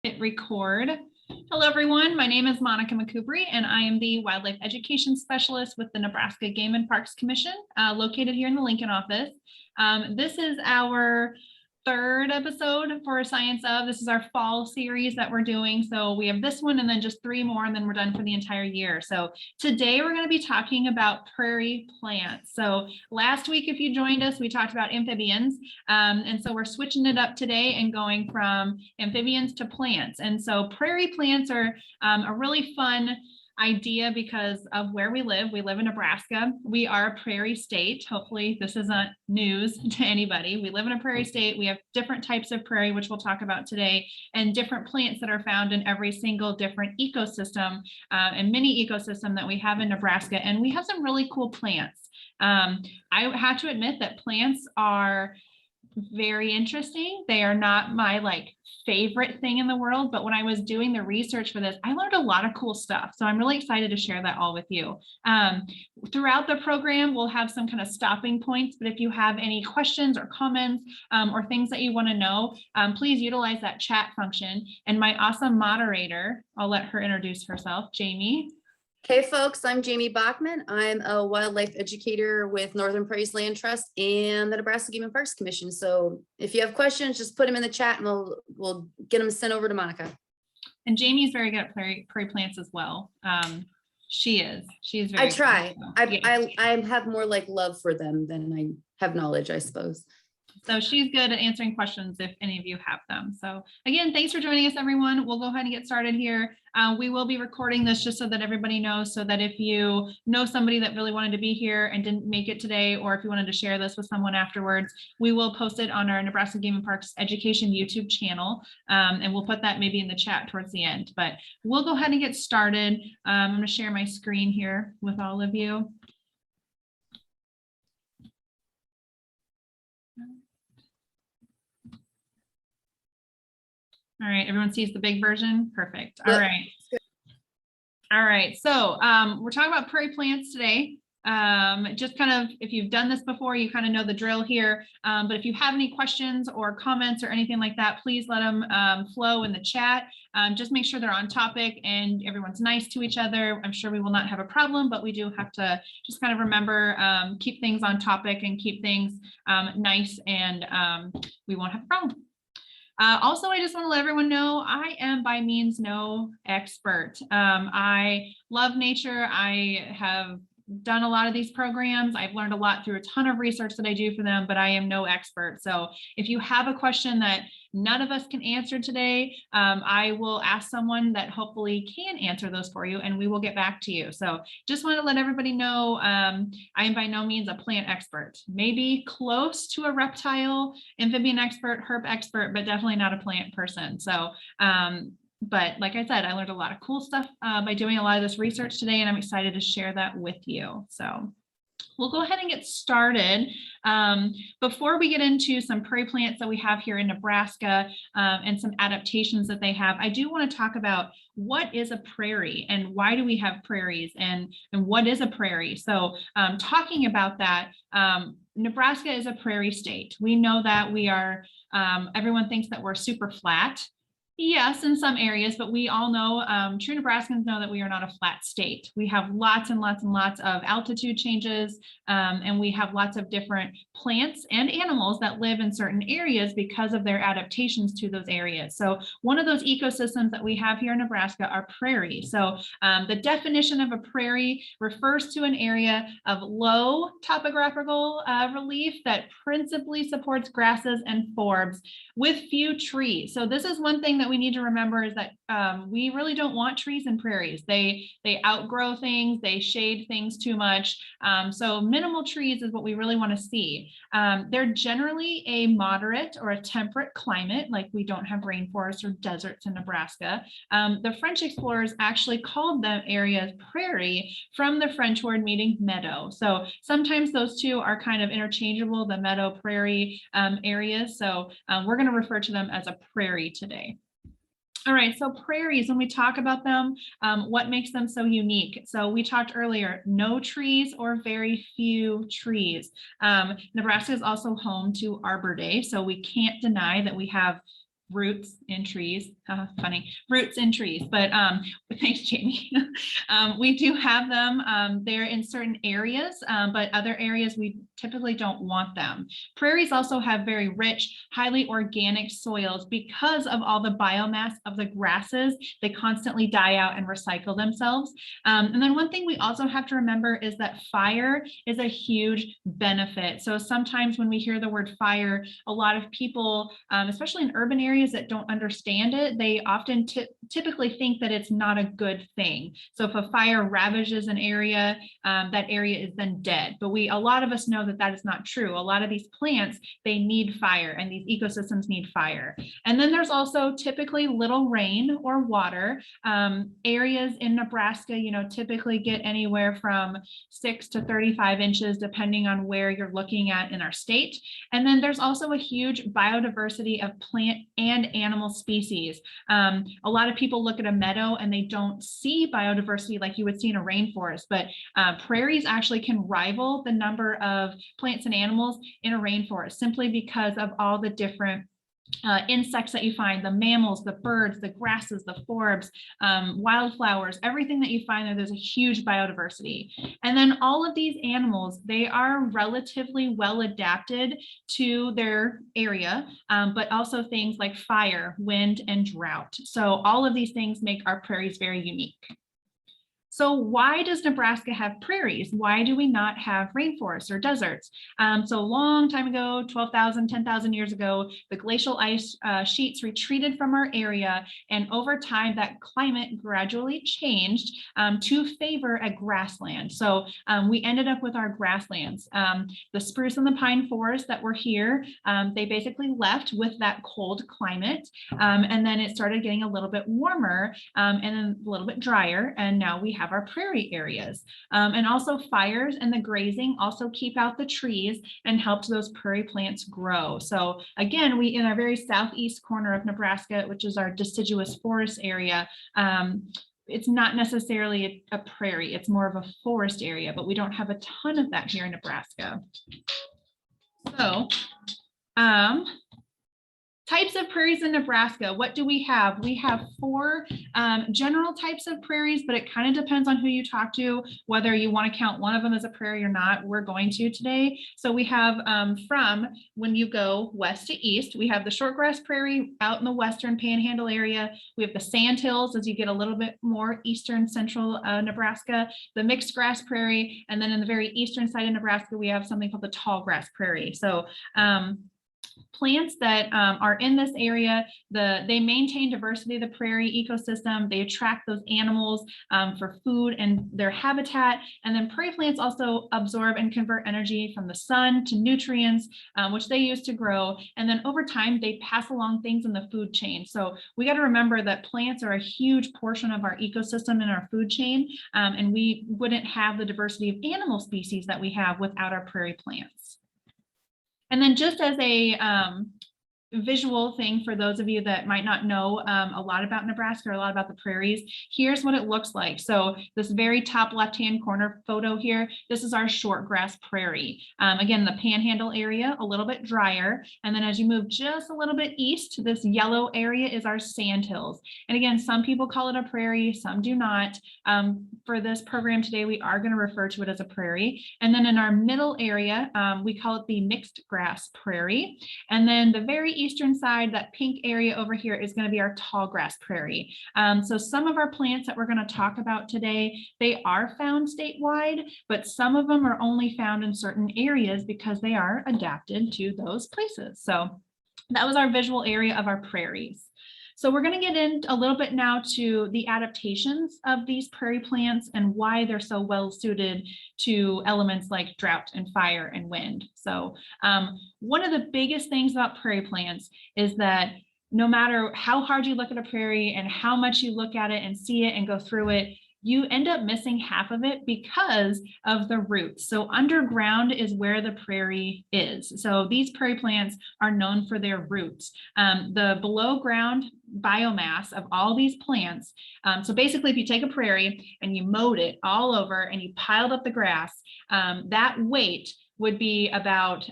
Hit record. Hello, everyone. My name is Monica McCoubry, and I am the Wildlife Education Specialist with the Nebraska Game and Parks Commission, located here in the Lincoln office. This is our third episode for Science Of. This is our fall series that we're doing. So we have this one and then just 3 more, and then we're done for the entire year. So today we're going to be talking about prairie plants. So last week, if you joined us, we talked about amphibians. And so we're switching it up today and going from amphibians to plants. And so prairie plants are a really fun idea because of where we live. We live in Nebraska. We are a prairie state. Hopefully this isn't news to anybody. We live in a prairie state. We have different types of prairie, which we'll talk about today, and different plants that are found in every single different ecosystem and mini ecosystem that we have in Nebraska. And we have some really cool plants. I have to admit that plants are very interesting. They are not my favorite thing in the world, but when I was doing the research for this, I learned a lot of cool stuff. So I'm really excited to share that all with you. Throughout the program, we'll have some kind of stopping points, but if you have any questions or comments or things that you want to know, please utilize that chat function. And my awesome moderator, I'll let her introduce herself, Jamie. Hey folks, I'm Jamie Bachman. I'm a wildlife educator with Northern Prairies Land Trust and the Nebraska Game and Parks Commission. So if you have questions, just put them in the chat and we'll get them sent over to Monica. And Jamie is very good at prairie plants as well. She's very I try. good. I have more love for them than I have knowledge, I suppose. So she's good at answering questions if any of you have them. So again, thanks for joining us, everyone. We'll go ahead and get started here. We will be recording this just so that everybody knows, so that if you know somebody that really wanted to be here and didn't make it today, or if you wanted to share this with someone afterwards, we will post it on our Nebraska Game and Parks Education YouTube channel. And we'll put that maybe in the chat towards the end, but we'll go ahead and get started. I'm going to share my screen here with all of you. All right, everyone sees the big version? Perfect. All right. All right, so we're talking about prairie plants today. Just kind of, if you've done this before, you kind of know the drill here. But if you have any questions or comments or anything like that, please let them flow in the chat. Just make sure they're on topic and everyone's nice to each other. I'm sure we will not have a problem, but we do have to just kind of remember, keep things on topic and keep things nice, and we won't have a problem. Also, I just want to let everyone know I am by means no expert. I love nature. I have done a lot of these programs. I've learned a lot through a ton of research that I do for them, but I am no expert. So if you have a question that none of us can answer today, I will ask someone that hopefully can answer those for you, and we will get back to you. So just want to let everybody know I am by no means a plant expert, maybe close to a reptile, amphibian expert, herb expert, but definitely not a plant person. So but like I said, I learned a lot of cool stuff by doing a lot of this research today, and I'm excited to share that with you. So we'll go ahead and get started. Before we get into some prairie plants that we have here in Nebraska and some adaptations that they have, I do want to talk about what is a prairie and why do we have prairies, and what is a prairie. So talking about that, Nebraska is a prairie state. We know that we are, everyone thinks that we're super flat. Yes, in some areas, but we all know, true Nebraskans know that we are not a flat state. We have lots and lots and lots of altitude changes, and we have lots of different plants and animals that live in certain areas because of their adaptations to those areas. So one of those ecosystems that we have here in Nebraska are prairies. So the definition of a prairie refers to an area of low topographical relief that principally supports grasses and forbs with few trees. So this is one thing that we need to remember, is that we really don't want trees in prairies. They outgrow things, they shade things too much. So minimal trees is what we really want to see. They're generally a moderate or a temperate climate, like we don't have rainforests or deserts in Nebraska. The French explorers actually called the areas prairie from the French word meaning meadow. So sometimes those two are kind of interchangeable, the meadow prairie areas. So we're going to refer to them as a prairie today. All right, so prairies, when we talk about them, what makes them so unique? So we talked earlier, no trees or very few trees. Nebraska is also home to Arbor Day, so we can't deny that we have roots in trees. Funny, roots in trees, but thanks, Jamie. We do have them. They're in certain areas, but other areas we typically don't want them. Prairies also have very rich, highly organic soils because of all the biomass of the grasses. They constantly die out and recycle themselves. And then one thing we also have to remember is that fire is a huge benefit. So sometimes when we hear the word fire, a lot of people, especially in urban areas that don't understand it, they often typically think that it's not a good thing. So if a fire ravages an area, that area is then dead. But a lot of us know that that is not true. A lot of these plants, they need fire, and these ecosystems need fire. And then there's also typically little rain or water. Areas in Nebraska, typically get anywhere from 6 to 35 inches, depending on where you're looking at in our state. And then there's also a huge biodiversity of plant and animal species. A lot of people look at a meadow and they don't see biodiversity like you would see in a rainforest, but prairies actually can rival the number of plants and animals in a rainforest simply because of all the different insects that you find, the mammals, the birds, the grasses, the forbs, wildflowers, everything that you find there, there's a huge biodiversity. And then all of these animals, they are relatively well adapted to their area, but also things like fire, wind, and drought. So all of these things make our prairies very unique. So why does Nebraska have prairies? Why do we not have rainforests or deserts? So a long time ago, 12,000, 10,000 years ago, the glacial ice sheets retreated from our area. And over time, that climate gradually changed to favor a grassland. So we ended up with our grasslands. The spruce and the pine forests that were here, they basically left with that cold climate. And then it started getting a little bit warmer and then a little bit drier. And now we have our prairie areas. And also fires and the grazing also keep out the trees and helped those prairie plants grow. So again, we in our very southeast corner of Nebraska, which is our deciduous forest area, it's not necessarily a prairie, it's more of a forest area, but we don't have a ton of that here in Nebraska. So types of prairies in Nebraska, what do we have? We have 4 general types of prairies, but it kind of depends on who you talk to, whether you want to count one of them as a prairie or not. We're going to today. So we have from when you go west to east, we have the shortgrass prairie out in the western Panhandle area. We have the Sandhills as you get a little bit more eastern central Nebraska, the mixed grass prairie, and then in the very eastern side of Nebraska, we have something called the tallgrass prairie. So plants that are in this area, they maintain diversity of the prairie ecosystem. They attract those animals for food and their habitat. And then prairie plants also absorb and convert energy from the sun to nutrients, which they use to grow. And then over time, they pass along things in the food chain. So we got to remember that plants are a huge portion of our ecosystem and our food chain. And we wouldn't have the diversity of animal species that we have without our prairie plants. And then just as a visual thing for those of you that might not know a lot about Nebraska or a lot about the prairies, here's what it looks like. So this very top left-hand corner photo here, this is our shortgrass prairie. Again, the Panhandle area, a little bit drier. And then as you move just a little bit east, this yellow area is our sandhills. And again, some people call it a prairie, some do not. For this program today, we are going to refer to it as a prairie. And then in our middle area, we call it the mixed grass prairie. And then the very eastern side, that pink area over here is going to be our tallgrass prairie. So some of our plants that we're going to talk about today, they are found statewide, but some of them are only found in certain areas because they are adapted to those places. So that was our visual area of our prairies. So we're going to get in a little bit now to the adaptations of these prairie plants and why they're so well suited to elements like drought and fire and wind. So one of the biggest things about prairie plants is that no matter how hard you look at a prairie and how much you look at it and see it and go through it, you end up missing half of it because of the roots. So underground is where the prairie is. So these prairie plants are known for their roots. The below ground biomass of all these plants. So basically, if you take a prairie and you mowed it all over and you piled up the grass, that weight would be about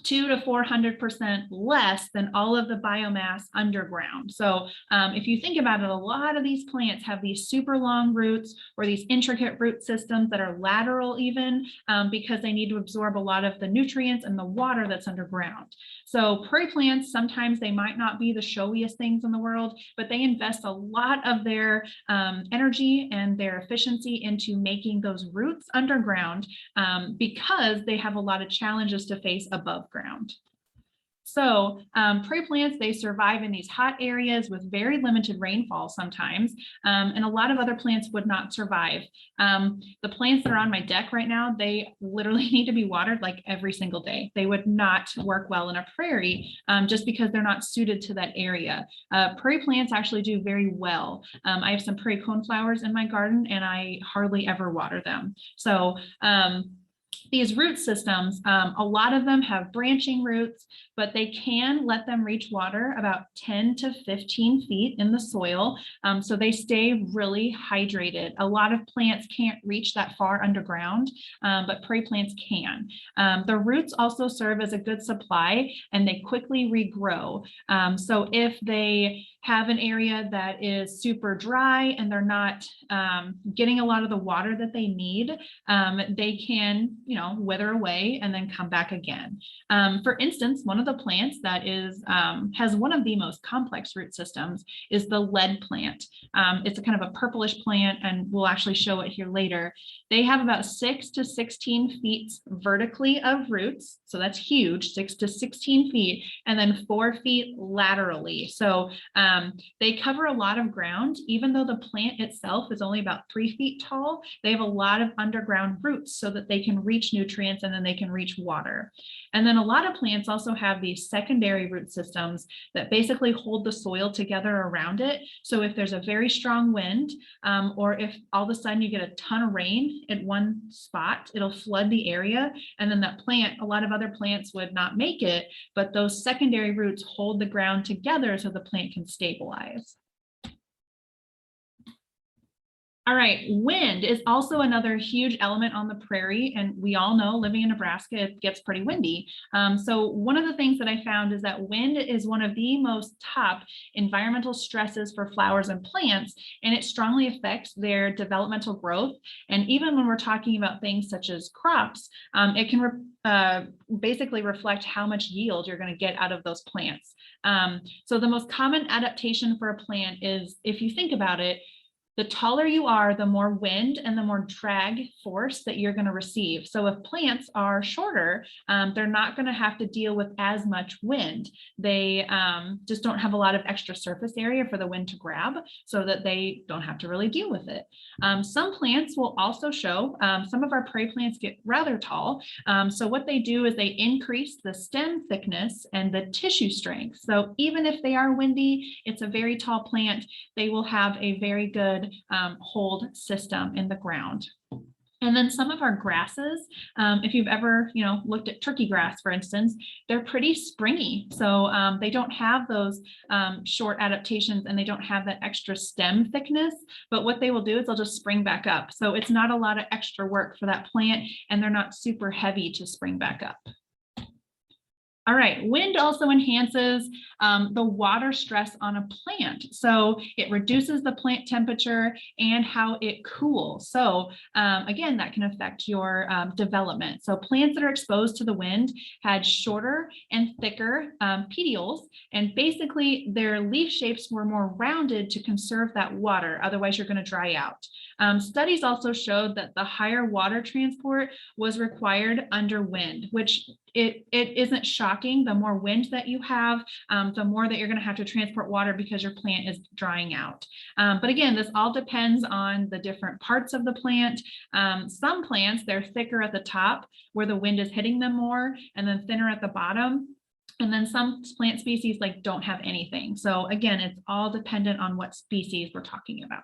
200 to 400% less than all of the biomass underground. So if you think about it, a lot of these plants have these super long roots or these intricate root systems that are lateral even because they need to absorb a lot of the nutrients and the water that's underground. So prairie plants, sometimes they might not be the showiest things in the world, but they invest a lot of their energy and their efficiency into making those roots underground because they have a lot of challenges to face above ground. So prairie plants, they survive in these hot areas with very limited rainfall sometimes, and a lot of other plants would not survive. The plants that are on my deck right now, they literally need to be watered like every single day. They would not work well in a prairie just because they're not suited to that area. Prairie plants actually do very well. I have some prairie coneflowers in my garden and I hardly ever water them. So these root systems, a lot of them have branching roots, but they can let them reach water about 10 to 15 feet in the soil. So they stay really hydrated. A lot of plants can't reach that far underground, but prairie plants can. The roots also serve as a good supply and they quickly regrow. So if they have an area that is super dry and they're not getting a lot of the water that they need, they can, wither away and then come back again. For instance, one of the plants that is has one of the most complex root systems is the lead plant. It's a kind of a purplish plant, and we'll actually show it here later. They have about 6 to 16 feet vertically of roots, so that's huge, 6 to 16 feet, and then 4 feet laterally. So they cover a lot of ground. Even though the plant itself is only about 3 feet tall, they have a lot of underground roots so that they can reach nutrients and then they can reach water. And then a lot of plants also have these secondary root systems that basically hold the soil together around it. So if there's a very strong wind, or if all of a sudden you get a ton of rain at one spot, it'll flood the area. And then that plant, a lot of other plants would not make it, but those secondary roots hold the ground together so the plant can stabilize. All right, wind is also another huge element on the prairie, and we all know living in Nebraska, it gets pretty windy. So one of the things that I found is that wind is one of the most top environmental stresses for flowers and plants, and it strongly affects their developmental growth. And even when we're talking about things such as crops, it can basically reflect how much yield you're going to get out of those plants. So the most common adaptation for a plant is, if you think about it, the taller you are, the more wind and the more drag force that you're going to receive. So if plants are shorter, they're not going to have to deal with as much wind. They just don't have a lot of extra surface area for the wind to grab, so that they don't have to really deal with it. Some plants will also show, some of our prairie plants get rather tall. So what they do is they increase the stem thickness and the tissue strength. So even if they are windy, it's a very tall plant, they will have a very good hold system in the ground. And then some of our grasses, if you've ever, looked at turkey grass, for instance, they're pretty springy. So they don't have those short adaptations and they don't have that extra stem thickness. But what they will do is they'll just spring back up. So it's not a lot of extra work for that plant, and they're not super heavy to spring back up. All right, wind also enhances the water stress on a plant. So it reduces the plant temperature and how it cools. So again, that can affect your development. So plants that are exposed to the wind had shorter and thicker petioles, and basically their leaf shapes were more rounded to conserve that water. Otherwise, you're going to dry out. Studies also showed that the higher water transport was required under wind, which it isn't shocking. The more wind that you have, the more that you're going to have to transport water because your plant is drying out. But again, this all depends on the different parts of the plant. Some plants, they're thicker at the top where the wind is hitting them more, and then thinner at the bottom. And then some plant species don't have anything. So again, it's all dependent on what species we're talking about.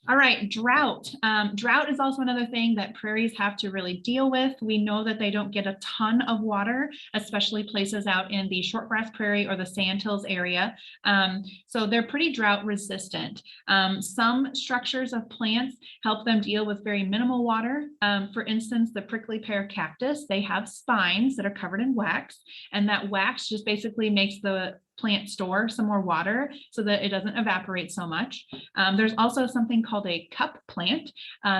All right, drought. Drought is also another thing that prairies have to really deal with. We know that they don't get a ton of water, especially places out in the shortgrass prairie or the Sandhills area. So they're pretty drought resistant. Some structures of plants help them deal with very minimal water. For instance, the prickly pear cactus, they have spines that are covered in wax, and that wax just basically makes the plant store some more water so that it doesn't evaporate so much. There's also something called a cup plant.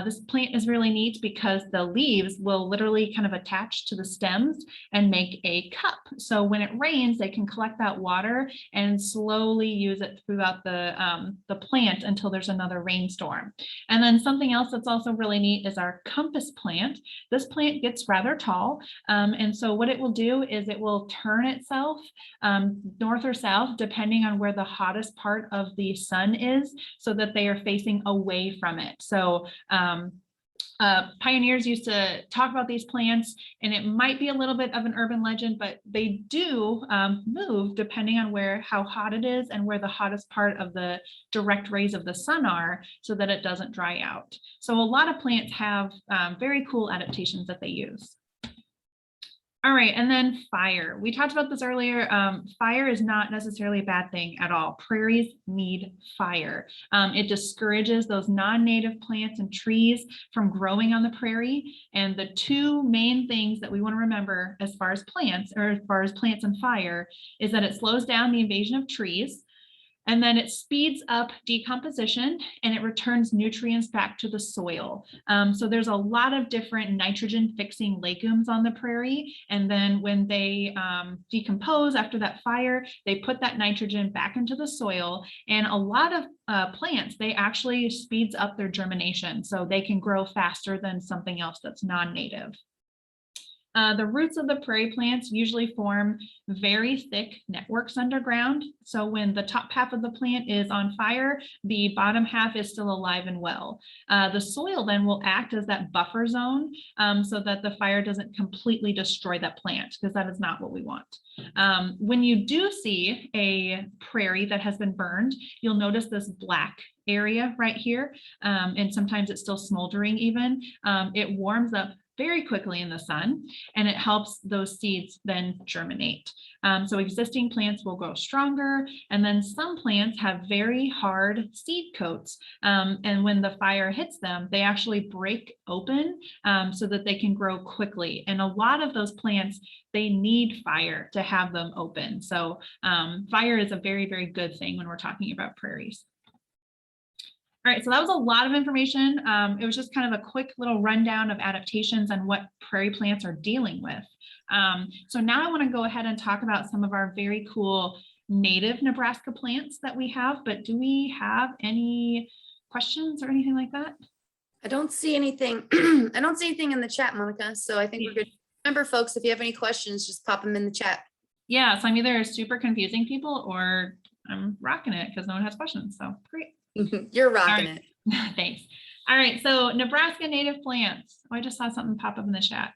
This plant is really neat because the leaves will literally kind of attach to the stems and make a cup. So when it rains, they can collect that water and slowly use it throughout the plant until there's another rainstorm. And then something else that's also really neat is our compass plant. This plant gets rather tall. And so what it will do is it will turn itself north or south, depending on where the hottest part of the sun is, so that they are facing away from it. So pioneers used to talk about these plants, and it might be a little bit of an urban legend, but they do move depending on how hot it is and where the hottest part of the direct rays of the sun are, so that it doesn't dry out. So a lot of plants have very cool adaptations that they use. All right, and then fire. We talked about this earlier. Fire is not necessarily a bad thing at all. Prairies need fire. It discourages those non-native plants and trees from growing on the prairie. And the two main things that we want to remember as far as plants, or as far as plants and fire, is that it slows down the invasion of trees. And then it speeds up decomposition and it returns nutrients back to the soil. So there's a lot of different nitrogen fixing legumes on the prairie. And then when they decompose after that fire, they put that nitrogen back into the soil. And a lot of plants, they actually speeds up their germination so they can grow faster than something else that's non-native. The roots of the prairie plants usually form very thick networks underground. So when the top half of the plant is on fire, the bottom half is still alive and well. The soil then will act as that buffer zone so that the fire doesn't completely destroy that plant, because that is not what we want. When you do see a prairie that has been burned, you'll notice this black area right here. And sometimes it's still smoldering even. It warms up very quickly in the sun, and it helps those seeds then germinate. So existing plants will grow stronger, and then some plants have very hard seed coats. And when the fire hits them, they actually break open so that they can grow quickly. And a lot of those plants, they need fire to have them open. So fire is a very, very good thing when we're talking about prairies. All right, so that was a lot of information. It was just kind of a quick little rundown of adaptations and what prairie plants are dealing with. So now I want to go ahead and talk about some of our very cool native Nebraska plants that we have, but do we have any questions or anything like that? I don't see anything. I don't see anything in the chat, Monica. So I think we're good. Remember, folks, if you have any questions, just pop them in the chat. Yeah, so I'm either super confusing people or I'm rocking it because no one has questions. So great. You're rocking it. Thanks. All right, so Nebraska native plants. Oh, I just saw something pop up in the chat.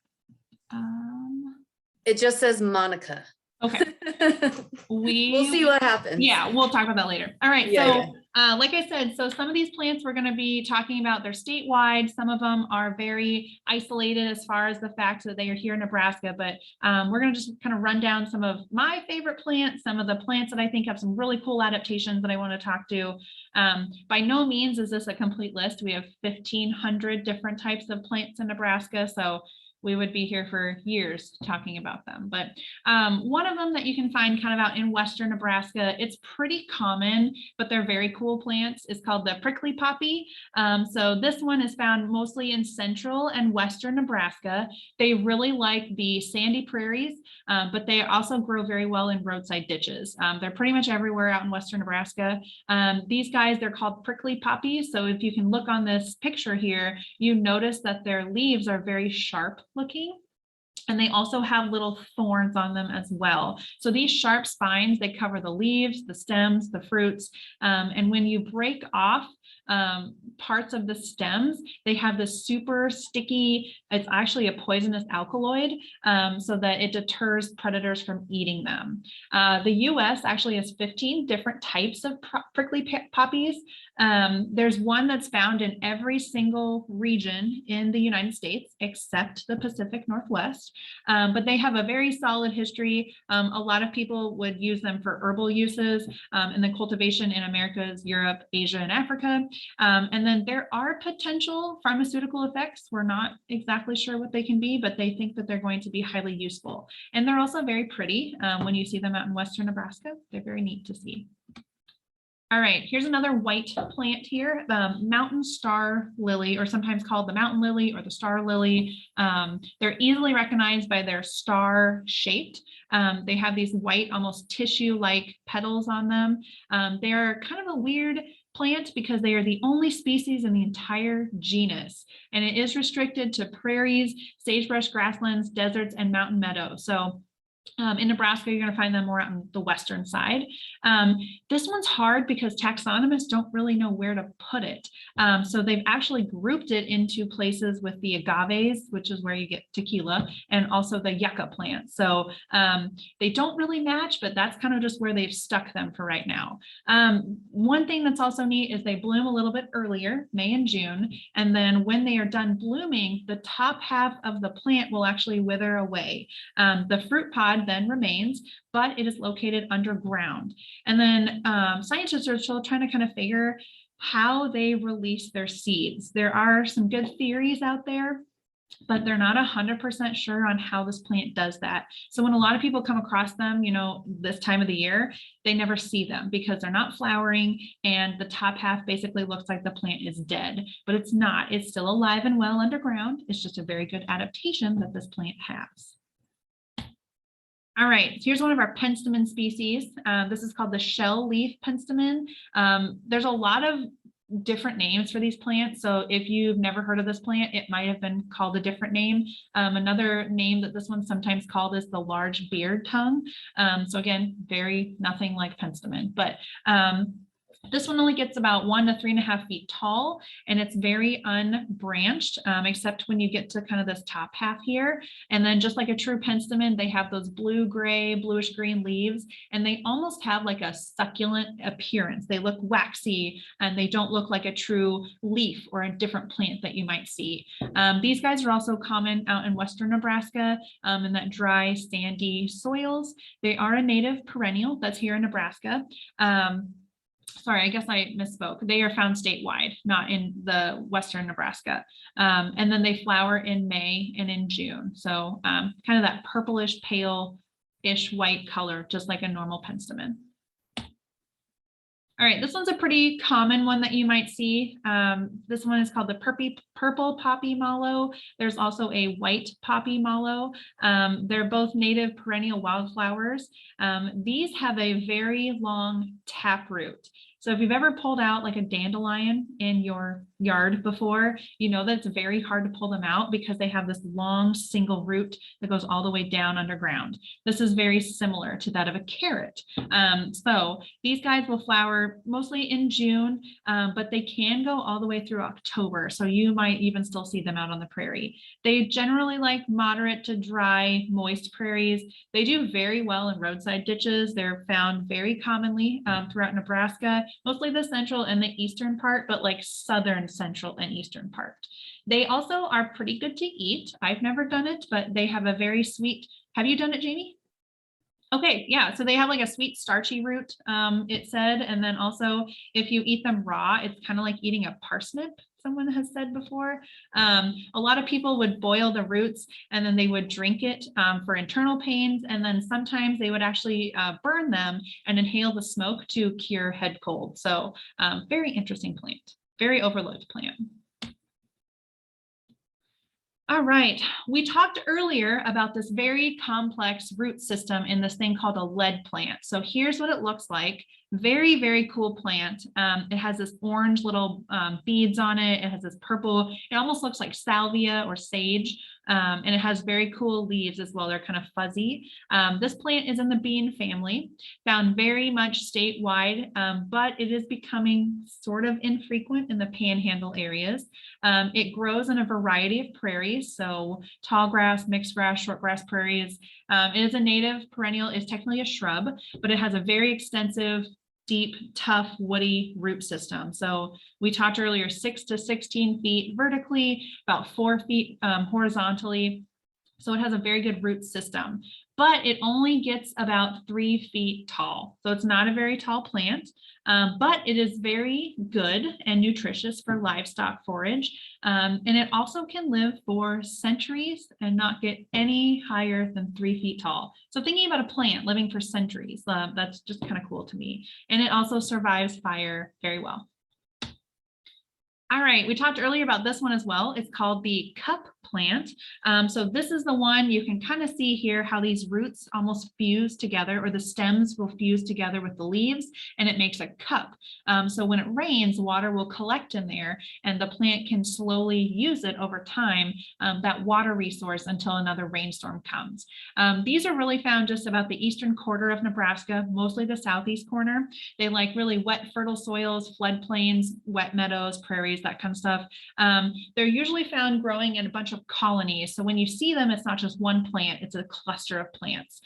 It just says Monica. Okay. We'll see what happens. Yeah, we'll talk about that later. All right, like I said, so some of these plants we're going to be talking about, they're statewide. Some of them are very isolated as far as the fact that they are here in Nebraska, but we're going to just kind of run down some of my favorite plants, some of the plants that I think have some really cool adaptations that I want to talk to. By no means is this a complete list. We have 1,500 different types of plants in Nebraska, so we would be here for years talking about them. But one of them that you can find kind of out in western Nebraska, it's pretty common, but they're very cool plants, is called the prickly poppy. So this one is found mostly in central and western Nebraska. They really like the sandy prairies, but they also grow very well in roadside ditches. They're pretty much everywhere out in western Nebraska. These guys, they're called prickly poppies. So if you can look on this picture here, you notice that their leaves are very sharp looking, and they also have little thorns on them as well. So these sharp spines, they cover the leaves, the stems, the fruits, and when you break off parts of the stems, they have this super sticky, it's actually a poisonous alkaloid, so that it deters predators from eating them. The US actually has 15 different types of prickly poppies. There's one that's found in every single region in the United States except the Pacific Northwest, but they have a very solid history. A lot of people would use them for herbal uses, and the cultivation in Americas, Europe, Asia, and Africa. And then there are potential pharmaceutical effects. We're not exactly sure what they can be, but they think that they're going to be highly useful. And they're also very pretty. When you see them out in western Nebraska, they're very neat to see. All right, here's another white plant here, the mountain star lily, or sometimes called the mountain lily or the star lily. They're easily recognized by their star shaped. They have these white, almost tissue-like petals on them. They are kind of a weird plant because they are the only species in the entire genus, and it is restricted to prairies, sagebrush grasslands, deserts, and mountain meadows. So in Nebraska, you're going to find them more on the western side. This one's hard because taxonomists don't really know where to put it. So they've actually grouped it into places with the agaves, which is where you get tequila, and also the yucca plant. So they don't really match, but that's kind of just where they've stuck them for right now. One thing that's also neat is they bloom a little bit earlier, May and June. And then when they are done blooming, the top half of the plant will actually wither away. The fruit pod then remains, but it is located underground. And then scientists are still trying to kind of figure how they release their seeds. There are some good theories out there, but they're not 100% sure on how this plant does that. So when a lot of people come across them, you know, this time of the year, they never see them because they're not flowering and the top half basically looks like the plant is dead, but it's not. It's still alive and well underground. It's just a very good adaptation that this plant has. All right, here's one of our penstemon species. This is called the shell leaf penstemon. There's a lot of different names for these plants. So if you've never heard of this plant, it might have been called a different name. Another name that this one's sometimes called is the large beard tongue. So again, nothing like penstemon, but this one only gets about 1 to 3.5 feet tall, and it's very unbranched, except when you get to kind of this top half here. And then just like a true penstemon, they have those blue-gray, bluish-green leaves, and they almost have like a succulent appearance. They look waxy, and they don't look like a true leaf or a different plant that you might see. These guys are also common out in western Nebraska, in that dry, sandy soils. They are a native perennial that's here in Nebraska. Sorry, I guess I misspoke. They are found statewide, not in the western Nebraska. And then they flower in May and in June. So kind of that purplish, pale-ish white color, just like a normal penstemon. All right, this one's a pretty common one that you might see. This one is called the purple poppy mallow. There's also a white poppy mallow. They're both native perennial wildflowers. These have a very long taproot. So if you've ever pulled out like a dandelion in your yard before, you know that it's very hard to pull them out because they have this long single root that goes all the way down underground. This is very similar to that of a carrot. So these guys will flower mostly in June, but they can go all the way through October. So you might even still see them out on the prairie. They generally like moderate to dry, moist prairies. They do very well in roadside ditches. They're found very commonly throughout Nebraska, mostly the central and the eastern part, but like southern, central, and eastern part. They also are pretty good to eat. I've never done it, but they have a very sweet, have you done it, Jamie? Okay, yeah, so they have like a sweet starchy root, it said, and then also if you eat them raw, it's kind of like eating a parsnip, someone has said before. A lot of people would boil the roots and then they would drink it for internal pains, and then sometimes they would actually burn them and inhale the smoke to cure head cold. So very interesting plant, very overlooked plant. All right, we talked earlier about this very complex root system in this thing called a lead plant. So here's what it looks like. Very, very cool plant. It has this orange little beads on it. It has this purple, it almost looks like salvia or sage And it has very cool leaves as well. They're kind of fuzzy. This plant is in the bean family, found very much statewide, but it is becoming sort of infrequent in the Panhandle areas. It grows in a variety of prairies, so tall grass, mixed grass, short grass prairies. It is a native perennial. It's technically a shrub, but it has a very extensive, deep, tough, woody root system. So we talked earlier, 6 to 16 feet vertically, about 4 feet horizontally. So it has a very good root system, but it only gets about 3 feet tall. So it's not a very tall plant, but it is very good and nutritious for livestock forage. And it also can live for centuries and not get any higher than 3 feet tall. So thinking about a plant living for centuries, that's just kind of cool to me. And it also survives fire very well. All right, we talked earlier about this one as well. It's called the cup plant. So this is the one you can kind of see here how these roots almost fuse together, or the stems will fuse together with the leaves, and it makes a cup. So when it rains, water will collect in there, and the plant can slowly use it over time, that water resource, until another rainstorm comes. These are really found just about the eastern quarter of Nebraska, mostly the southeast corner. They like really wet, fertile soils, floodplains, wet meadows, prairies, that kind of stuff. They're usually found growing in a bunch of colonies. So when you see them, it's not just one plant, it's a cluster of plants.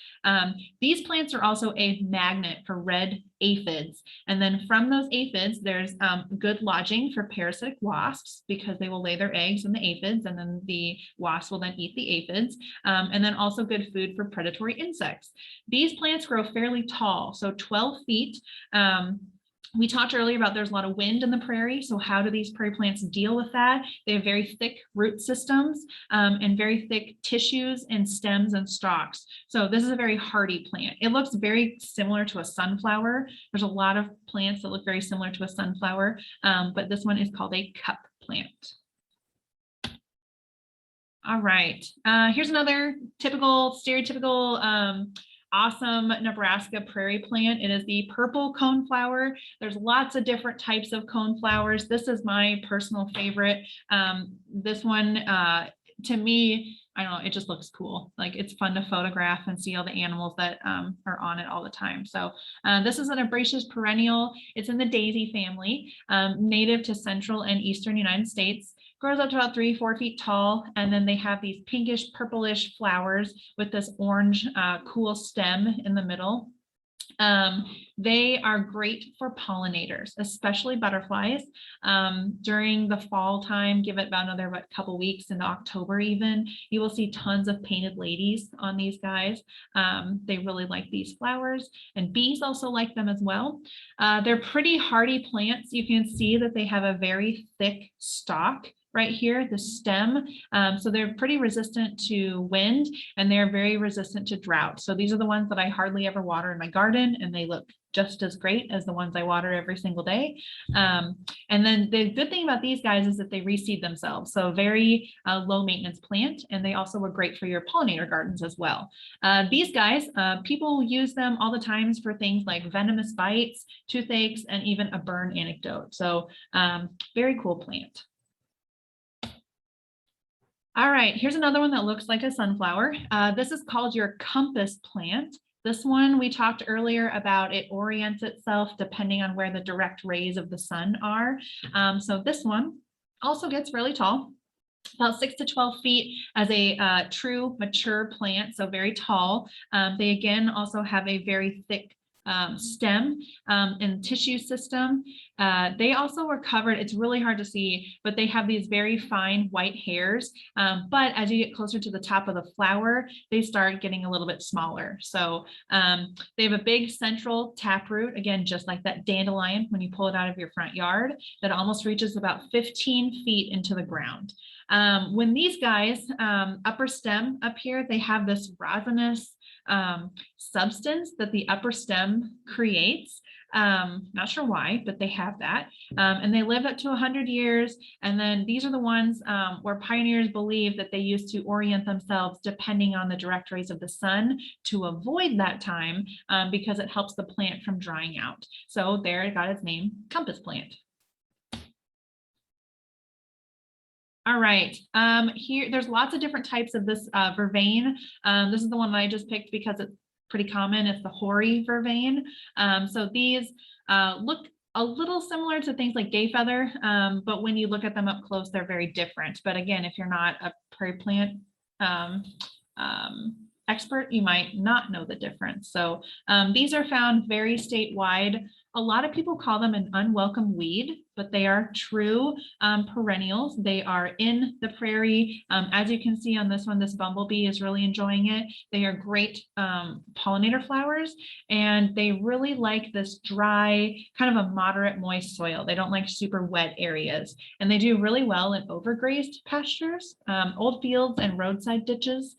These plants are also a magnet for red aphids. And then from those aphids, there's good lodging for parasitic wasps, because they will lay their eggs in the aphids, and then the wasps will then eat the aphids. And then also good food for predatory insects. These plants grow fairly tall, so 12 feet. We talked earlier about there's a lot of wind in the prairie. So how do these prairie plants deal with that? They have very thick root systems and very thick tissues and stems and stalks. So this is a very hardy plant. It looks very similar to a sunflower. There's a lot of plants that look very similar to a sunflower, but this one is called a cup plant. All right, here's another typical, stereotypical awesome Nebraska prairie plant. It is the purple coneflower. There's lots of different types of coneflowers. This is my personal favorite. This one, to me, I don't know, it just looks cool. Like, it's fun to photograph and see all the animals that are on it all the time. So this is an herbaceous perennial. It's in the daisy family, native to central and eastern United States. Grows up to about 3-4 feet tall, and then they have these pinkish purplish flowers with this orange cool stem in the middle. They are great for pollinators, especially butterflies. During the fall time, give it about another couple weeks into October even, you will see tons of painted ladies on these guys. They really like these flowers, and bees also like them as well. They're pretty hardy plants. You can see that they have a very thick stalk right here, the stem. So they're pretty resistant to wind, and they're very resistant to drought. So these are the ones that I hardly ever water in my garden, and they look just as great as the ones I water every single day. And then the good thing about these guys is that they reseed themselves. So very low maintenance plant, and they also were great for your pollinator gardens as well. These guys, people use them all the times for things like venomous bites, toothaches, and even a burn antidote. So very cool plant. All right, here's another one that looks like a sunflower. This is called your compass plant. This one, we talked earlier about, it orients itself depending on where the direct rays of the sun are. So this one also gets really tall, about 6 to 12 feet as a true mature plant, so very tall. They again also have a very thick stem and tissue system. They also were covered, it's really hard to see, but they have these very fine white hairs. But as you get closer to the top of the flower, they start getting a little bit smaller. So they have a big central taproot, again, just like that dandelion when you pull it out of your front yard, that almost reaches about 15 feet into the ground. When these guys, upper stem up here, they have this resinous substance that the upper stem creates. Not sure why, but they have that. And they live up to 100 years. And then these are the ones where pioneers believe that they used to orient themselves depending on the direct rays of the sun to avoid that time, because it helps the plant from drying out. So there it got its name, compass plant. All right. Here, there's lots of different types of this vervain. This is the one that I just picked because it's pretty common. It's the hoary vervain. So these look a little similar to things like gay feather, but when you look at them up close, they're very different. But again, if you're not a prairie plant expert, you might not know the difference. So these are found very statewide. A lot of people call them an unwelcome weed, but they are true perennials. They are in the prairie. As you can see on this one, this bumblebee is really enjoying it. They are great pollinator flowers, and they really like this dry, kind of a moderate moist soil. They don't like super wet areas, and they do really well in overgrazed pastures, old fields, and roadside ditches.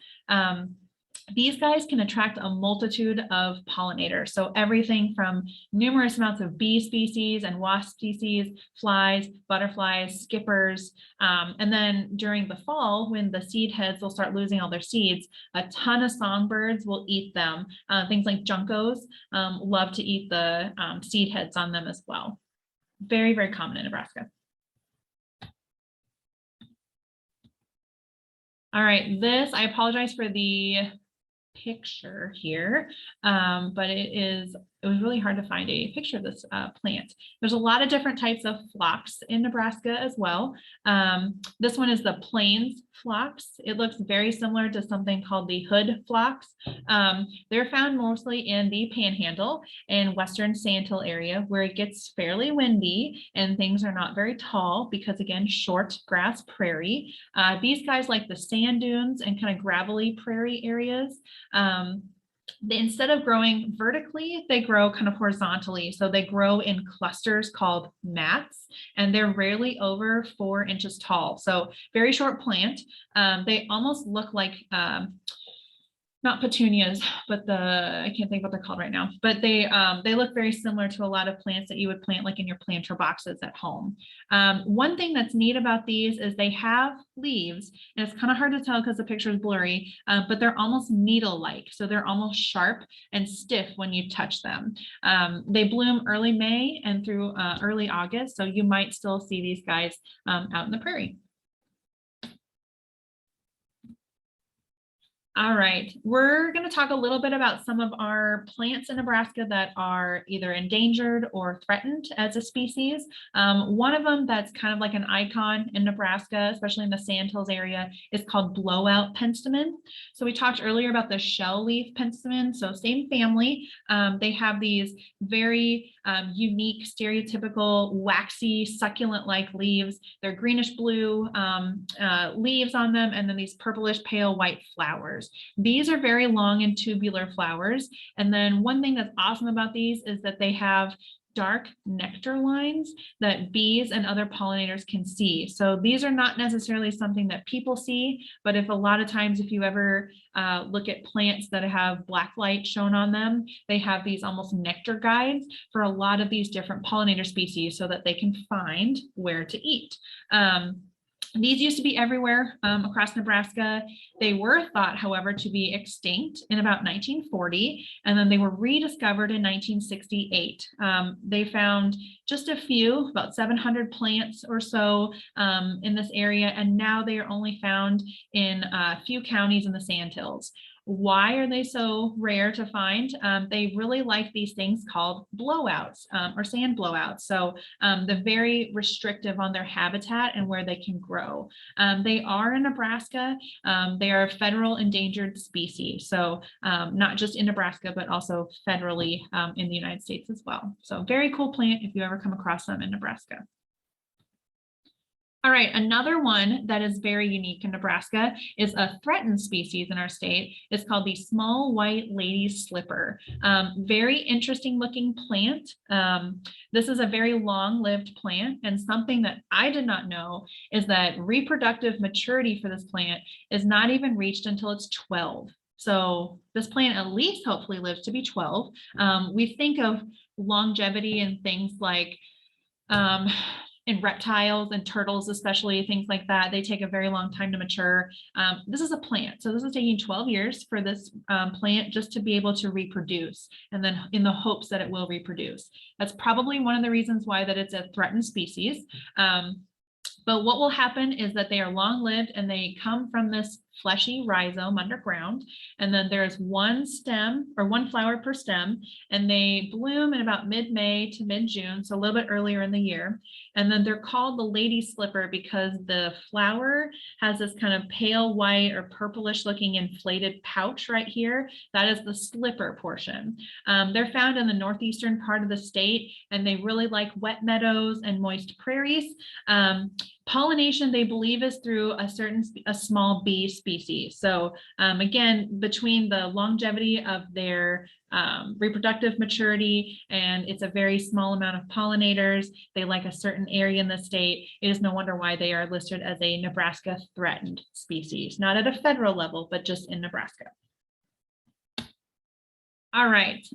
These guys can attract a multitude of pollinators. So everything from numerous amounts of bee species and wasp species, flies, butterflies, skippers. And then during the fall, when the seed heads will start losing all their seeds, a ton of songbirds will eat them. Things like juncos love to eat the seed heads on them as well. Very, very common in Nebraska. All right, this, I apologize for the picture here, but it was really hard to find a picture of this plant. There's a lot of different types of phlox in Nebraska as well. This one is the plains phlox. It looks very similar to something called the hood phlox. They're found mostly in the Panhandle and western Sandhill area, where it gets fairly windy and things are not very tall because, again, short grass prairie. These guys like the sand dunes and kind of gravelly prairie areas. Instead of growing vertically, they grow kind of horizontally. So they grow in clusters called mats, and they're rarely over 4 inches tall. So very short plant. They almost look like not petunias, but I can't think what they're called right now, but they look very similar to a lot of plants that you would plant like in your planter boxes at home. One thing that's neat about these is they have leaves, and it's kind of hard to tell because the picture is blurry, but they're almost needle-like. So they're almost sharp and stiff when you touch them. They bloom early May and through early August. So you might still see these guys out in the prairie. All right, we're going to talk a little bit about some of our plants in Nebraska that are either endangered or threatened as a species. One of them that's kind of like an icon in Nebraska, especially in the Sandhills area, is called blowout penstemon. So we talked earlier about the shell leaf penstemon, so same family. They have these very unique, stereotypical, waxy, succulent-like leaves. They're greenish blue leaves on them, and then these purplish pale white flowers. These are very long and tubular flowers. And then one thing that's awesome about these is that they have dark nectar lines that bees and other pollinators can see. So these are not necessarily something that people see, but if a lot of times, if you ever look at plants that have black light shown on them, they have these almost nectar guides for a lot of these different pollinator species so that they can find where to eat. These used to be everywhere across Nebraska. They were thought, however, to be extinct in about 1940, and then they were rediscovered in 1968. They found just a few, about 700 plants or so in this area, and now they are only found in a few counties in the Sandhills. Why are they so rare to find? They really like these things called blowouts or sand blowouts. So they're very restrictive on their habitat and where they can grow. They are in Nebraska. They are a federal endangered species. So not just in Nebraska, but also federally in the United States as well. So very cool plant if you ever come across them in Nebraska. All right, another one that is very unique in Nebraska is a threatened species in our state. It's called the small white lady slipper. Very interesting looking plant. This is a very long-lived plant, and something that I did not know is that reproductive maturity for this plant is not even reached until it's 12. So this plant at least hopefully lives to be 12. We think of longevity and things like in reptiles and turtles, especially things like that. They take a very long time to mature. This is a plant. So this is taking 12 years for this plant just to be able to reproduce, and then in the hopes that it will reproduce. That's probably one of the reasons why that it's a threatened species. But what will happen is that they are long-lived and they come from this fleshy rhizome underground. And then there's one stem or one flower per stem, and they bloom in about mid-May to mid-June, so a little bit earlier in the year. And then they're called the lady slipper because the flower has this kind of pale white or purplish looking inflated pouch right here. That is the slipper portion. They're found in the northeastern part of the state, and they really like wet meadows and moist prairies. Pollination, they believe, is through a small bee species. So again, between the longevity of their reproductive maturity, and it's a very small amount of pollinators, they like a certain area in the state. It is no wonder why they are listed as a Nebraska threatened species, not at a federal level, but just in Nebraska. All right,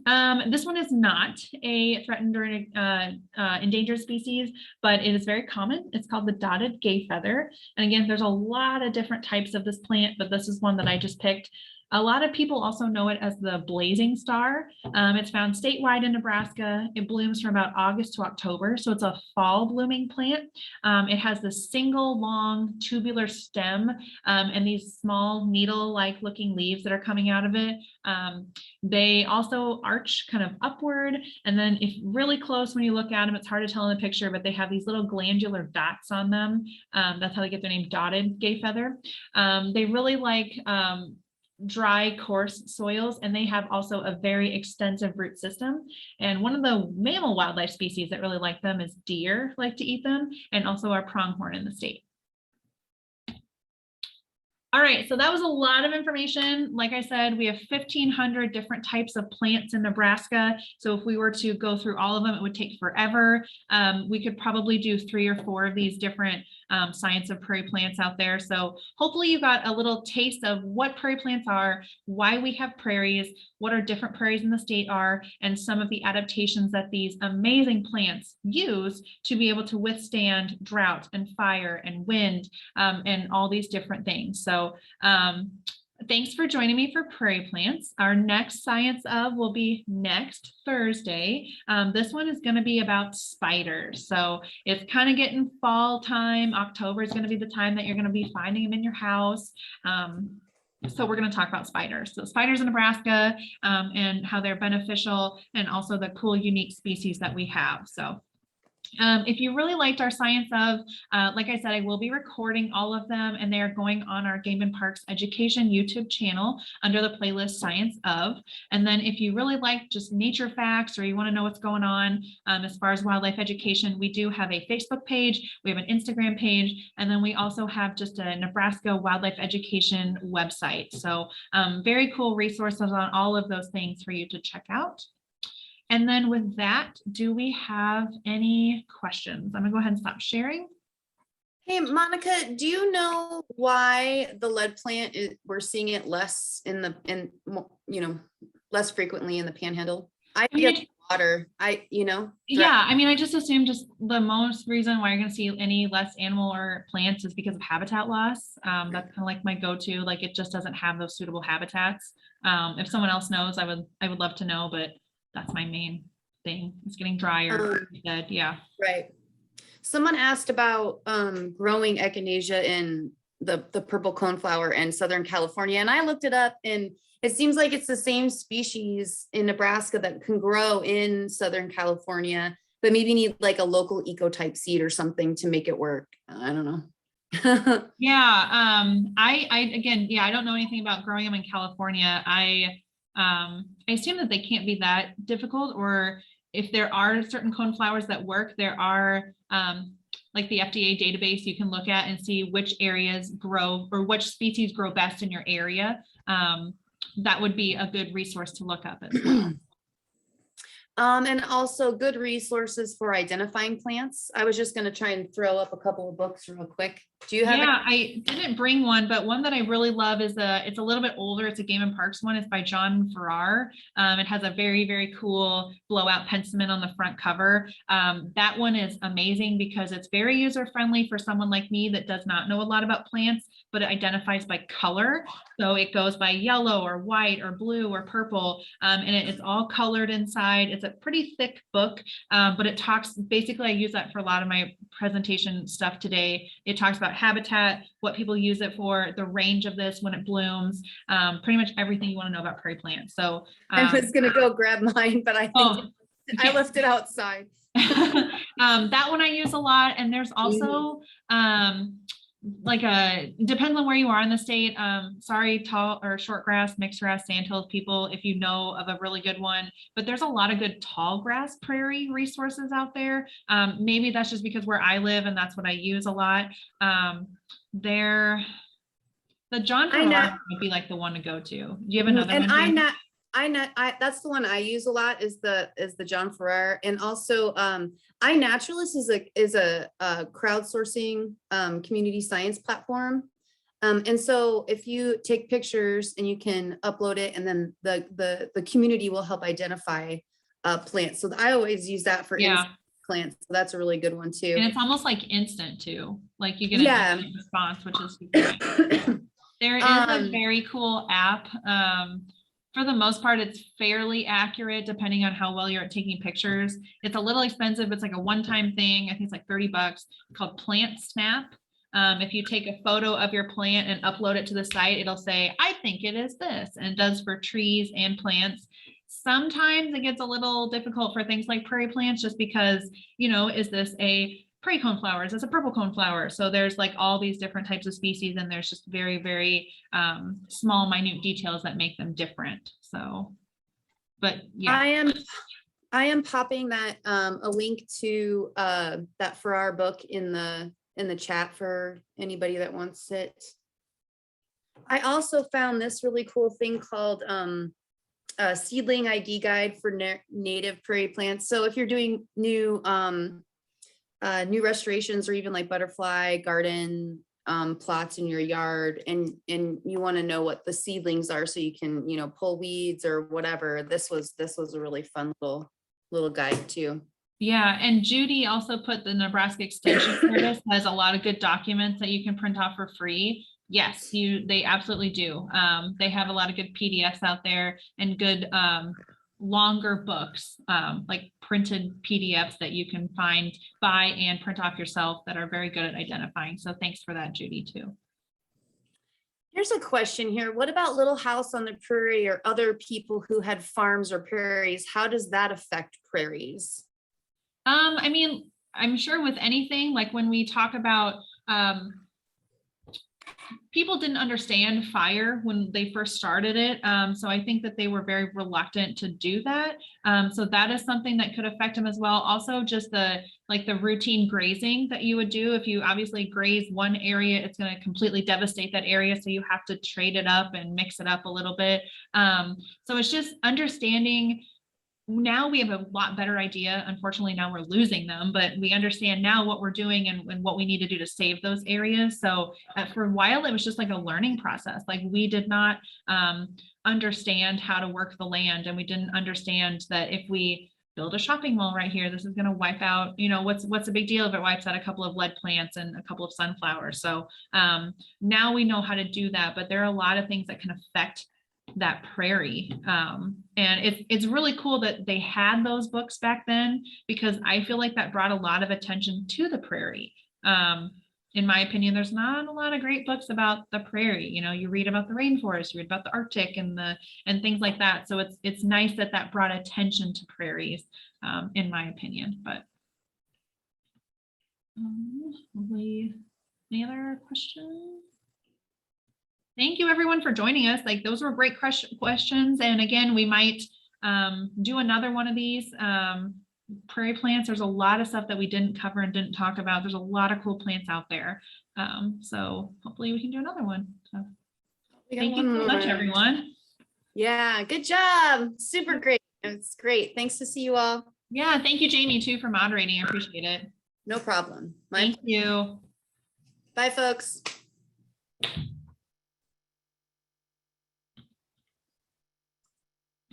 this one is not a threatened or endangered species, but it is very common. It's called the dotted gay feather. And again, there's a lot of different types of this plant, but this is one that I just picked. A lot of people also know it as the blazing star. It's found statewide in Nebraska. It blooms from about August to October, so it's a fall blooming plant. It has this single long tubular stem and these small needle-like looking leaves that are coming out of it. They also arch kind of upward, and then if really close when you look at them, it's hard to tell in the picture, but they have these little glandular dots on them. That's how they get their name, dotted gay feather. They really like dry, coarse soils, and they have also a very extensive root system. And one of the mammal wildlife species that really like them is deer like to eat them, and also our pronghorn in the state. All right, so that was a lot of information. Like I said, we have 1,500 different types of plants in Nebraska. So if we were to go through all of them, it would take forever. We could probably do 3 or 4 of these different science of prairie plants out there. So hopefully you got a little taste of what prairie plants are, why we have prairies, what our different prairies in the state are, and some of the adaptations that these amazing plants use to be able to withstand drought and fire and wind and all these different things. So thanks for joining me for prairie plants. Our next Science of will be next Thursday. This one is going to be about spiders. So it's kind of getting fall time. October is going to be the time that you're going to be finding them in your house. So we're going to talk about spiders. So spiders in Nebraska and how they're beneficial, and also the cool, unique species that we have. So if you really liked our Science of, like I said, I will be recording all of them, and they are going on our Game and Parks Education YouTube channel under the playlist Science of. And then if you really like just nature facts, or you want to know what's going on as far as wildlife education, we do have a Facebook page, we have an Instagram page, and then we also have just a Nebraska wildlife education website. So very cool resources on all of those things for you to check out. And then with that, do we have any questions? I'm gonna go ahead and stop sharing. Hey, Monica, do you know why the lead plant we're seeing it less less frequently in the Panhandle? I get water. Yeah, I mean, I just assume just the most reason why you're going to see any less animal or plants is because of habitat loss. That's kind of like my go-to. Like, it just doesn't have those suitable habitats. If someone else knows, I would love to know, but that's my main thing. It's getting drier. Dead. Yeah. Right. Someone asked about growing echinacea in the purple coneflower in Southern California, and I looked it up, and it seems like it's the same species in Nebraska that can grow in Southern California, but maybe need like a local eco-type seed or something to make it work. I don't know. Yeah. I don't know anything about growing them in California. I assume that they can't be that difficult, or if there are certain coneflowers that work, there are like the FDA database you can look at and see which areas grow or which species grow best in your area. That would be a good resource to look up as well. And also good resources for identifying plants. I was just going to try and throw up a couple of books real quick. Do you have? Yeah, I didn't bring one, but one that I really love is it's a little bit older. It's a Game and Parks one. It's by John Farrar. It has a very, very cool blowout pensament on the front cover. That one is amazing because it's very user friendly for someone like me that does not know a lot about plants, but it identifies by color. So it goes by yellow or white or blue or purple, and it's all colored inside. It's a pretty thick book, but it talks, basically I use that for a lot of my presentation stuff today. It talks about habitat, what people use it for, the range of this when it blooms, pretty much everything you want to know about prairie plants. So I was gonna go grab mine, but I think I left it outside. that one I use a lot. And there's also like depends on where you are in the state. Sorry, tall or short grass, mixed grass, sandhill people, if you know of a really good one, but there's a lot of good tall grass prairie resources out there. Maybe that's just because where I live and that's what I use a lot. The John Farrar would be like the one to go to. Do you have another one? That's the one I use a lot, is the John Farrar. And also iNaturalist is a crowdsourcing community science platform. And so if you take pictures and you can upload it, and then the community will help identify plants. So I always use that for plants. So that's a really good one too. And it's almost like instant too. Like you get an instant response, which is super. There is a very cool app. For the most part, it's fairly accurate depending on how well you're at taking pictures. It's a little expensive. It's like a one-time thing. I think it's like $30, called Plant Snap. If you take a photo of your plant and upload it to the site, it'll say, I think it is this, and it does for trees and plants. Sometimes it gets a little difficult for things like prairie plants, just because, is this a prairie coneflower? Is this a purple coneflower? So there's like all these different types of species, and there's just very, very small, minute details that make them different. So, but yeah. I am popping that a link to that Farrar book in the chat for anybody that wants it. I also found this really cool thing called Seedling ID Guide for Native Prairie Plants. So if you're doing new restorations, or even like butterfly garden plots in your yard, and you want to know what the seedlings are, so you can pull weeds or whatever, this was a really fun little guide too. Yeah, and Judy also put the Nebraska Extension Service has a lot of good documents that you can print off for free. Yes, they absolutely do. They have a lot of good PDFs out there, and good longer books, like printed PDFs that you can buy and print off yourself, that are very good at identifying. So thanks for that, Judy, too. Here's a question here. What about Little House on the Prairie, or other people who had farms or prairies? How does that affect prairies? I mean, I'm sure with anything, like when we talk about people didn't understand fire when they first started it. So I think that they were very reluctant to do that. So that is something that could affect them as well. Also, just the routine grazing that you would do. If you obviously graze one area, it's going to completely devastate that area. So you have to trade it up and mix it up a little bit. So it's just understanding. Now we have a lot better idea. Unfortunately, now we're losing them, but we understand now what we're doing and what we need to do to save those areas. So for a while, it was just like a learning process. Like we did not understand how to work the land, and we didn't understand that if we build a shopping mall right here, this is going to wipe out, what's the big deal if it wipes out a couple of lead plants and a couple of sunflowers. So now we know how to do that, but there are a lot of things that can affect that prairie. And it's really cool that they had those books back then, because I feel like that brought a lot of attention to the prairie. In my opinion, there's not a lot of great books about the prairie. You read about the rainforest, you read about the Arctic and things like that. So it's nice that brought attention to prairies, in my opinion. But any other questions? Thank you everyone for joining us. Like, those were great questions. And again, we might do another one of these prairie plants. There's a lot of stuff that we didn't cover and didn't talk about. There's a lot of cool plants out there. So hopefully we can do another one. So thank you so much, everyone. Yeah, good job. Super great. It's great. Thanks to see you all. Yeah, thank you, Jamie, too, for moderating. I appreciate it. No problem. Thank you. Bye, folks.